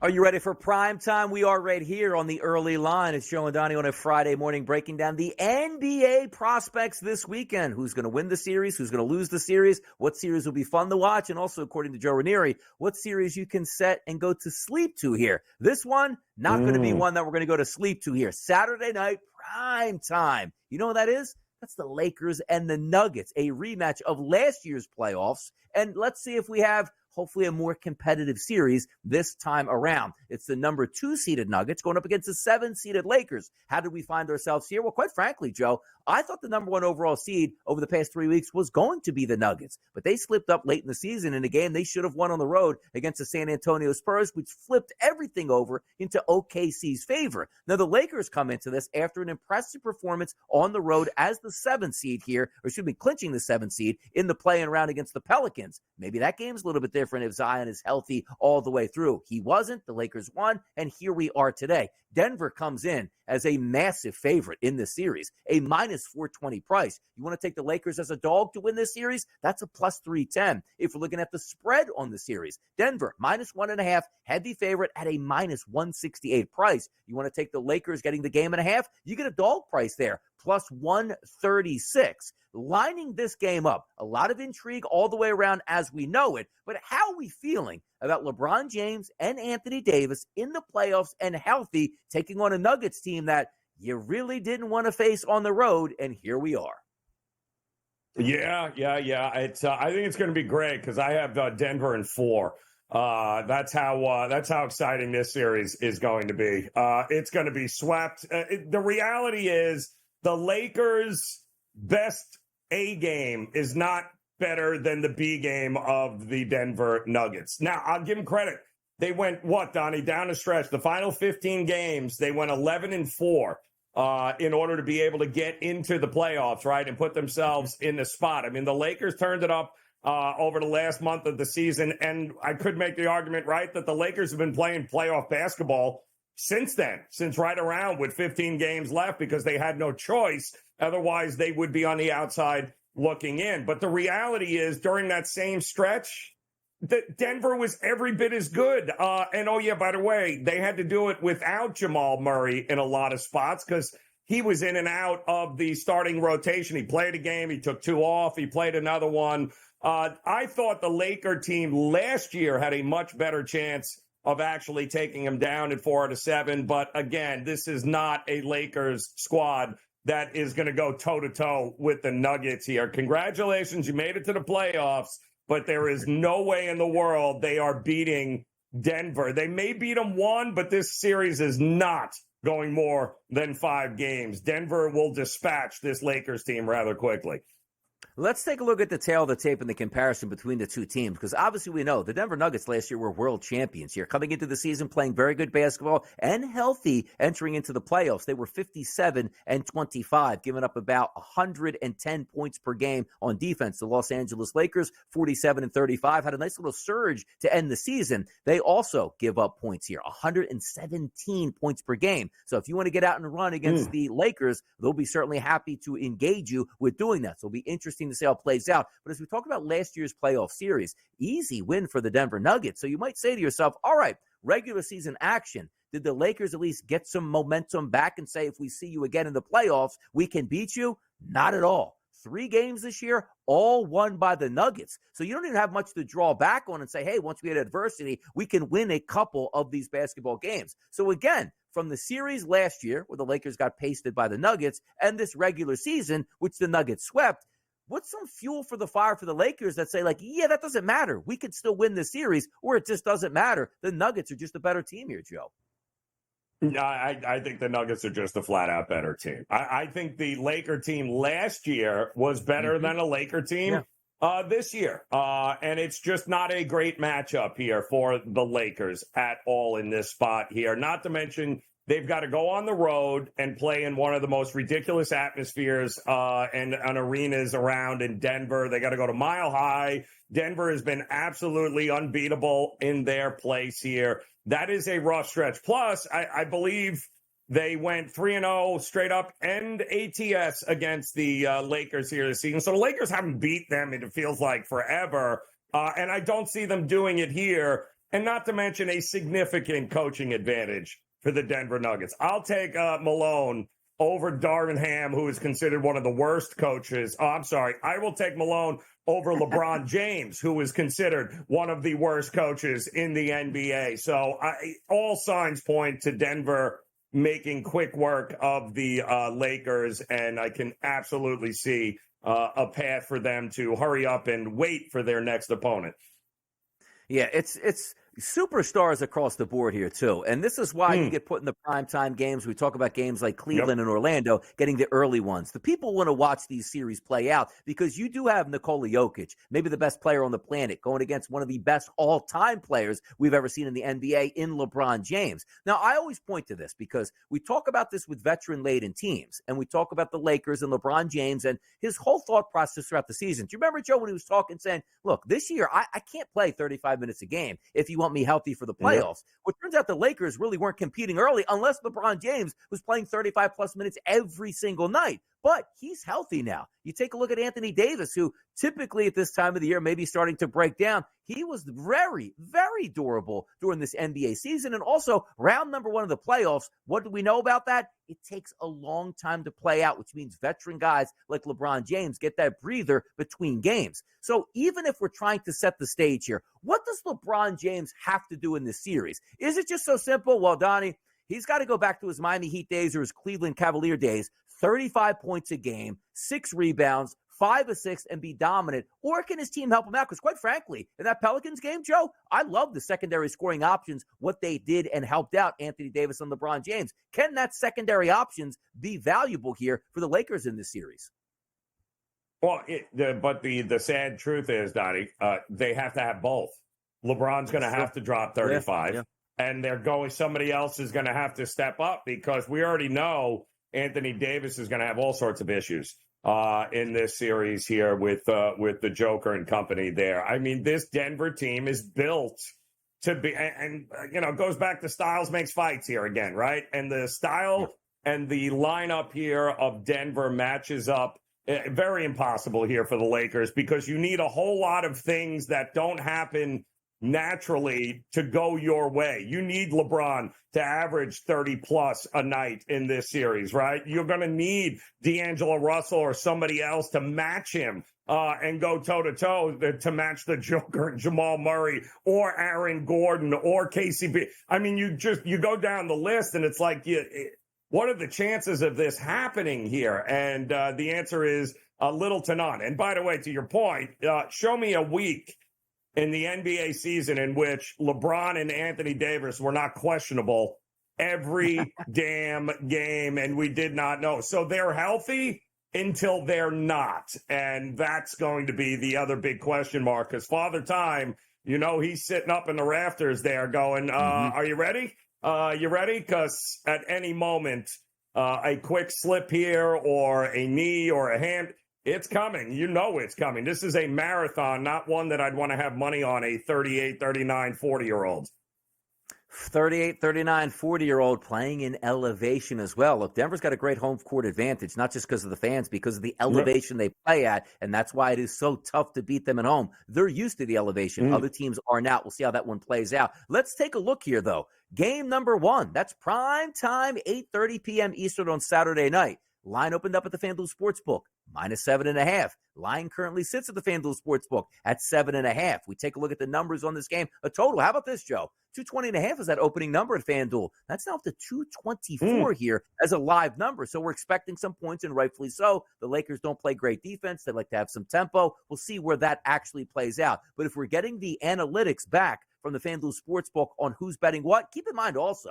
Are you ready for prime time? We are right here on the early line. It's Joe and Donnie on a Friday morning breaking down the NBA prospects this weekend. Who's going to win the series? Who's going to lose the series? What series will be fun to watch? And also, according to Joe Ranieri, what series you can set and go to sleep to here. This one, not going to be one that we're going to go to sleep to here. Saturday night, prime time. You know what that is? That's the Lakers and the Nuggets, a rematch of last year's playoffs. And let's see if we have hopefully a more competitive series this time around. It's the number 2 seeded Nuggets going up against the 7 seeded Lakers. How did we find ourselves here? Well, quite frankly, Joe, I thought the number 1 overall seed over the past 3 weeks was going to be the Nuggets, but they slipped up late in the season in a game they should have won on the road against the San Antonio Spurs, which flipped everything over into OKC's favor. Now, the Lakers come into this after an impressive performance on the road as the 7th seed here, or should be clinching the 7th seed in the play-in round against the Pelicans. Maybe that game's a little bit different if Zion is healthy all the way through. He wasn't. The Lakers won, and here we are today. Denver comes in as a massive favorite in this series, a minus 420 price. You want to take the Lakers as a dog to win this series? That's a plus 310. If we're looking at the spread on the series, Denver minus 1.5, heavy favorite at a minus 168 price. You want to take the Lakers getting the game and a half? You get a dog price there, plus 136. Lining this game up, a lot of intrigue all the way around as we know it, but how are we feeling about LeBron James and Anthony Davis in the playoffs and healthy, taking on a Nuggets team that you really didn't want to face on the road, and here we are. Yeah. It's I think it's going to be great because I have Denver in 4. That's how exciting this series is going to be. It's going to be swept. The reality is the Lakers' best A game is not better than the B game of the Denver Nuggets. Now, I'll give them credit. They went, Donnie, down the stretch. The final 15 games, they went 11-4 in order to be able to get into the playoffs, right, and put themselves in the spot. I mean, the Lakers turned it up over the last month of the season, and I could make the argument, right, that the Lakers have been playing playoff basketball since then, since right around with 15 games left because they had no choice. Otherwise, they would be on the outside looking in. But the reality is, during that same stretch, Denver was every bit as good. And, oh, yeah, by the way, they had to do it without Jamal Murray in a lot of spots because he was in and out of the starting rotation. He played a game. He took 2 off. He played another one. I thought the Laker team last year had a much better chance of actually taking him down at 4-7. But, again, this is not a Lakers squad that is going to go toe-to-toe with the Nuggets here. Congratulations, you made it to the playoffs, but there is no way in the world they are beating Denver. They may beat them 1, but this series is not going more than 5 games. Denver will dispatch this Lakers team rather quickly. Let's take a look at the tail of the tape and the comparison between the two teams, because obviously we know the Denver Nuggets last year were world champions here, coming into the season playing very good basketball and healthy entering into the playoffs. They were 57-25, giving up about 110 points per game on defense. The Los Angeles Lakers, 47-35, had a nice little surge to end the season. They also give up points here, 117 points per game. So if you want to get out and run against the Lakers, they'll be certainly happy to engage you with doing that. So it'll be interesting to see how it plays out. But as we talk about last year's playoff series, easy win for the Denver Nuggets. So you might say to yourself, all right, regular season action. Did the Lakers at least get some momentum back and say, if we see you again in the playoffs, we can beat you? Not at all. 3 games this year, all won by the Nuggets. So you don't even have much to draw back on and say, hey, once we had adversity, we can win a couple of these basketball games. So again, from the series last year where the Lakers got pasted by the Nuggets and this regular season, which the Nuggets swept, what's some fuel for the fire for the Lakers that say, like, yeah, that doesn't matter. We could still win this series, or it just doesn't matter. The Nuggets are just a better team here, Joe. Yeah, I think the Nuggets are just a flat-out better team. I think the Laker team last year was better than a Laker team this year. And it's just not a great matchup here for the Lakers at all in this spot here. Not to mention they've got to go on the road and play in one of the most ridiculous atmospheres and arenas around in Denver. They got to go to Mile High. Denver has been absolutely unbeatable in their place here. That is a rough stretch. Plus, I believe they went 3-0 straight up and ATS against the Lakers here this season. So the Lakers haven't beat them, it feels like, forever. And I don't see them doing it here and not to mention a significant coaching advantage for the Denver Nuggets. I'll take Malone over Darvin Ham, who is considered one of the worst coaches. Oh, I'm sorry. I will take Malone over LeBron James, who is considered one of the worst coaches in the NBA. So all signs point to Denver making quick work of the Lakers, and I can absolutely see a path for them to hurry up and wait for their next opponent. Yeah, it's superstars across the board here, too. And this is why you get put in the primetime games. We talk about games like Cleveland and Orlando getting the early ones. The people want to watch these series play out because you do have Nikola Jokic, maybe the best player on the planet, going against one of the best all-time players we've ever seen in the NBA in LeBron James. Now, I always point to this because we talk about this with veteran-laden teams, and we talk about the Lakers and LeBron James and his whole thought process throughout the season. Do you remember, Joe, when he was talking, saying, look, this year I can't play 35 minutes a game if you want me healthy for the playoffs. Well, it turns out the Lakers really weren't competing early unless LeBron James was playing 35-plus minutes every single night. But he's healthy now. You take a look at Anthony Davis, who typically at this time of the year may be starting to break down. He was very, very durable during this NBA season. And also, round number one of the playoffs, what do we know about that? It takes a long time to play out, which means veteran guys like LeBron James get that breather between games. So even if we're trying to set the stage here, what does LeBron James have to do in this series? Is it just so simple? Well, Donnie, he's got to go back to his Miami Heat days or his Cleveland Cavalier days, 35 points a game, 6 rebounds, 5 assists, and be dominant? Or can his team help him out? Because quite frankly, in that Pelicans game, Joe, I love the secondary scoring options, what they did and helped out Anthony Davis and LeBron James. Can that secondary options be valuable here for the Lakers in this series? Well, but the sad truth is, Donnie, they have to have both. LeBron's going to have to drop 35, and somebody else is going to have to step up because we already know Anthony Davis is going to have all sorts of issues in this series here with the Joker and company there. I mean, this Denver team is built to be, and it goes back to styles makes fights here again, right? And the style and the lineup here of Denver matches up. Very impossible here for the Lakers because you need a whole lot of things that don't happen naturally to go your way. You need LeBron to average 30-plus a night in this series, right? You're going to need D'Angelo Russell or somebody else to match him and go toe-to-toe to match the Joker and Jamal Murray or Aaron Gordon or KCP. I mean, you go down the list and it's like what are the chances of this happening here? And the answer is little to none. And by the way, to your point, show me a week in the NBA season in which LeBron and Anthony Davis were not questionable every damn game, and we did not know. So they're healthy until they're not. And that's going to be the other big question mark because Father Time, he's sitting up in the rafters there going, are you ready? You ready? Because at any moment, a quick slip here or a knee or a hand, it's coming. It's coming. This is a marathon, not one that I'd want to have money on a 38, 39, 40-year-old. 38, 39, 40-year-old playing in elevation as well. Look, Denver's got a great home court advantage, not just because of the fans, because of the elevation they play at, and that's why it is so tough to beat them at home. They're used to the elevation. Other teams are not. We'll see how that one plays out. Let's take a look here, though. Game number 1, that's prime time, 8:30 p.m. Eastern on Saturday night. Line opened up at the FanDuel Sportsbook, -7.5. Line currently sits at the FanDuel Sportsbook at 7.5. We take a look at the numbers on this game. A total, how about this, Joe? 220.5 is that opening number at FanDuel. That's now up to 224 here as a live number. So we're expecting some points, and rightfully so. The Lakers don't play great defense. They like to have some tempo. We'll see where that actually plays out. But if we're getting the analytics back from the FanDuel Sportsbook on who's betting what, keep in mind also,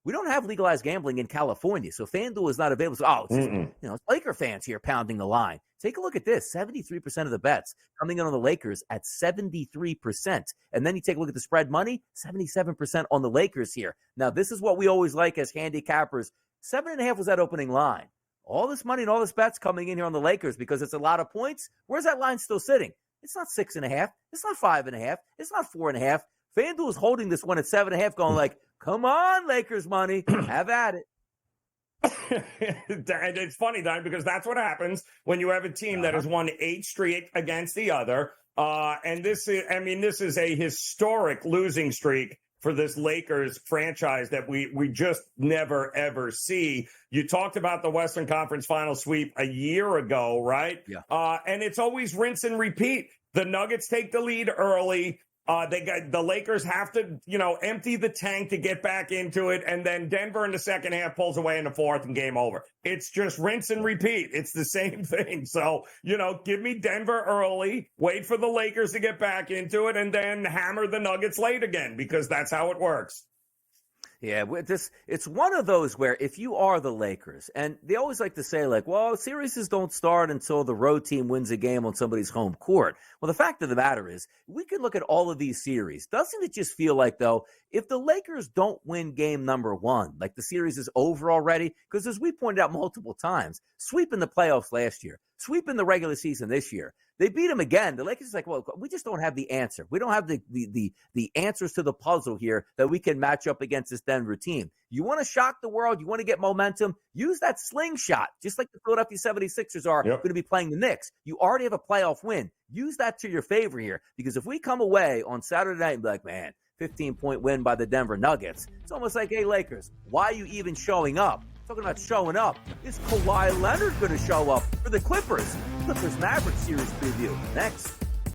we don't have legalized gambling in California, so FanDuel is not available. So, it's Laker fans here pounding the line. Take a look at this. 73% of the bets coming in on the Lakers at 73%. And then you take a look at the spread money, 77% on the Lakers here. Now, this is what we always like as handicappers. 7.5 was that opening line. All this money and all this bets coming in here on the Lakers because it's a lot of points. Where's that line still sitting? It's not 6.5. It's not 5.5. It's not 4.5. FanDuel is holding this one at 7.5 going like, come on, Lakers money. Have at it. And it's funny, Don, because that's what happens when you have a team that has won 8 straight against the other. And this is a historic losing streak for this Lakers franchise that we just never, ever see. You talked about the Western Conference Final sweep a year ago, right? Yeah. And it's always rinse and repeat. The Nuggets take the lead early. The Lakers have to, empty the tank to get back into it. And then Denver in the second half pulls away in the fourth and game over. It's just rinse and repeat. It's the same thing. So, give me Denver early, wait for the Lakers to get back into it, and then hammer the Nuggets late again, because that's how it works. Yeah, it's one of those where if you are the Lakers, and they always like to say, like, well, series don't start until the road team wins a game on somebody's home court. Well, the fact of the matter is, we can look at all of these series. Doesn't it just feel like, though, if the Lakers don't win game number one, like the series is over already? Because as we pointed out multiple times, sweeping the playoffs last year, sweeping the regular season this year, they beat them again. The Lakers is like, well, we just don't have the answer. We don't have the answers to the puzzle here that we can match up against this Denver team. You want to shock the world? You want to get momentum? Use that slingshot, just like the Philadelphia 76ers are going to be playing the Knicks. You already have a playoff win. Use that to your favor here, because if we come away on Saturday night and be like, man, 15-point win by the Denver Nuggets, it's almost like, hey, Lakers, why are you even showing up? Talking about showing up. Is Kawhi Leonard going to show up for the Clippers? Clippers-Mavericks series preview next.